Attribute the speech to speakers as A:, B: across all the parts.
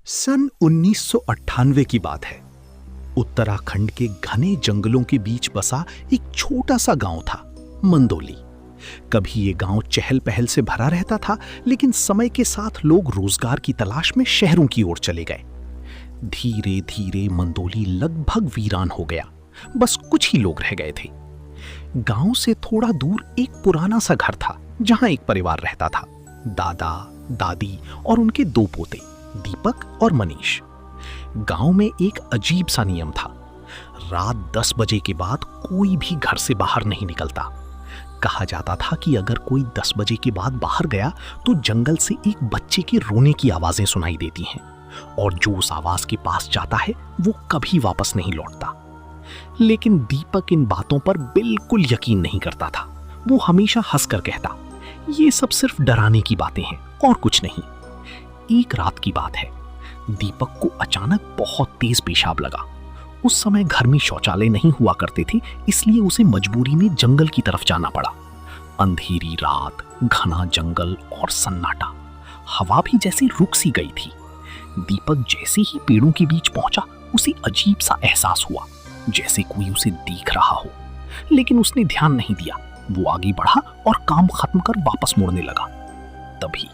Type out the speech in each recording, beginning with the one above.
A: सन 1998 की बात है। उत्तराखंड के घने जंगलों के बीच बसा एक छोटा सा गांव था, मंदोली। कभी ये गांव चहल पहल से भरा रहता था, लेकिन समय के साथ लोग रोजगार की तलाश में शहरों की ओर चले गए। धीरे धीरे मंदोली लगभग वीरान हो गया। बस कुछ ही लोग रह गए थे। गांव से थोड़ा दूर एक पुराना सा घर था, जहां एक परिवार रहता था, दादा, दादी और उनके दो पोते, दीपक और मनीष। गांव में एक अजीब सा नियम था। रात 10 बजे के बाद कोई भी घर से बाहर नहीं निकलता। कहा जाता था कि अगर कोई 10 बजे के बाद बाहर गया तो जंगल से एक बच्चे के रोने की आवाजें सुनाई देती हैं, और जो उस आवाज के पास जाता है वो कभी वापस नहीं लौटता। लेकिन दीपक इन बातों पर बिल्कुल यकीन नहीं करता था। वो हमेशा हंसकर कहता, ये सब सिर्फ डराने की बातें हैं और कुछ नहीं। एक रात की बात है, दीपक को अचानक बहुत तेज पेशाब लगा। उस समय घर में शौचालय नहीं हुआ करते थे, इसलिए उसे मजबूरी में जंगल की तरफ जाना पड़ा। अंधेरी रात, घना जंगल और सन्नाटा। हवा भी जैसे रुक सी गई थी। दीपक जैसे ही पेड़ों के बीच पहुंचा, उसे अजीब सा एहसास हुआ, जैसे कोई उसे देख रहा हो। लेकिन उसने ध्यान नहीं दिया। वो आगे बढ़ा और काम खत्म कर वापस मुड़ने लगा। तभी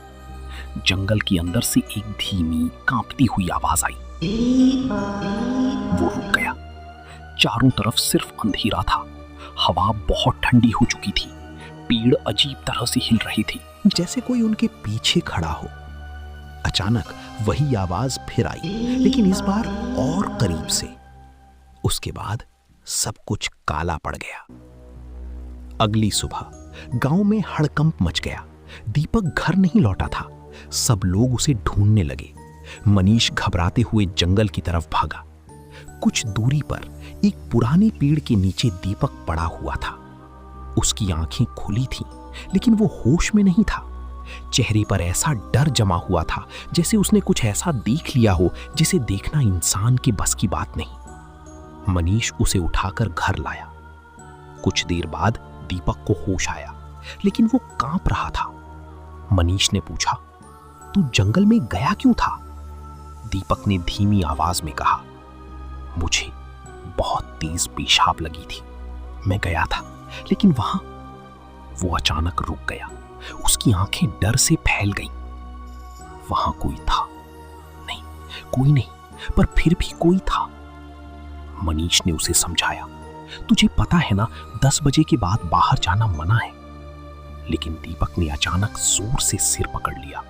A: जंगल के अंदर से एक धीमी, कांपती हुई आवाज आई। वो रुक गया। चारों तरफ सिर्फ अंधेरा था। हवा बहुत ठंडी हो चुकी थी। पेड़ अजीब तरह से हिल रहे थे,
B: जैसे कोई उनके पीछे खड़ा हो। अचानक वही आवाज फिर आई, लेकिन इस बार और करीब से। उसके बाद सब कुछ काला पड़ गया। अगली सुबह गांव में हड़कंप मच गया। दीपक घर नहीं लौटा था। सब लोग उसे ढूंढने लगे। मनीष घबराते हुए जंगल की तरफ भागा। कुछ दूरी पर एक पुराने पेड़ के नीचे दीपक पड़ा हुआ था। उसकी आंखें खुली थीं, लेकिन वो होश में नहीं था। चेहरे पर ऐसा डर जमा हुआ था, जैसे उसने कुछ ऐसा देख लिया हो जिसे देखना इंसान के बस की बात नहीं। मनीष उसे उठाकर घर लाया। कुछ देर बाद दीपक को होश आया, लेकिन वो कांप रहा था। मनीष ने पूछा, तू जंगल में गया क्यों था? दीपक ने धीमी आवाज में कहा, मुझे बहुत तेज पेशाब लगी थी। मैं गया था, लेकिन वहां वो अचानक रुक गया। उसकी आंखें डर से फैल गईं। वहां कोई था नहीं, कोई नहीं, पर फिर भी कोई था। मनीष ने उसे समझाया, तुझे पता है ना, 10 बजे के बाद बाहर जाना मना है। लेकिन दीपक ने अचानक जोर से सिर पकड़ लिया।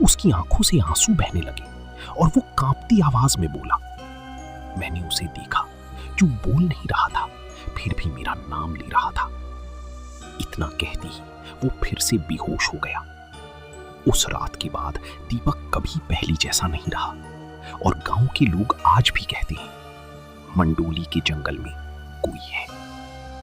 B: उसकी आंखों से आंसू बहने लगे और वो कांपती आवाज में बोला, मैंने उसे देखा जो बोल नहीं रहा था, फिर भी मेरा नाम ले रहा था। इतना कहते ही वो फिर से बेहोश हो गया। उस रात के बाद दीपक कभी पहले जैसा नहीं रहा, और गांव के लोग आज भी कहते हैं, मंडोली के जंगल में कोई है।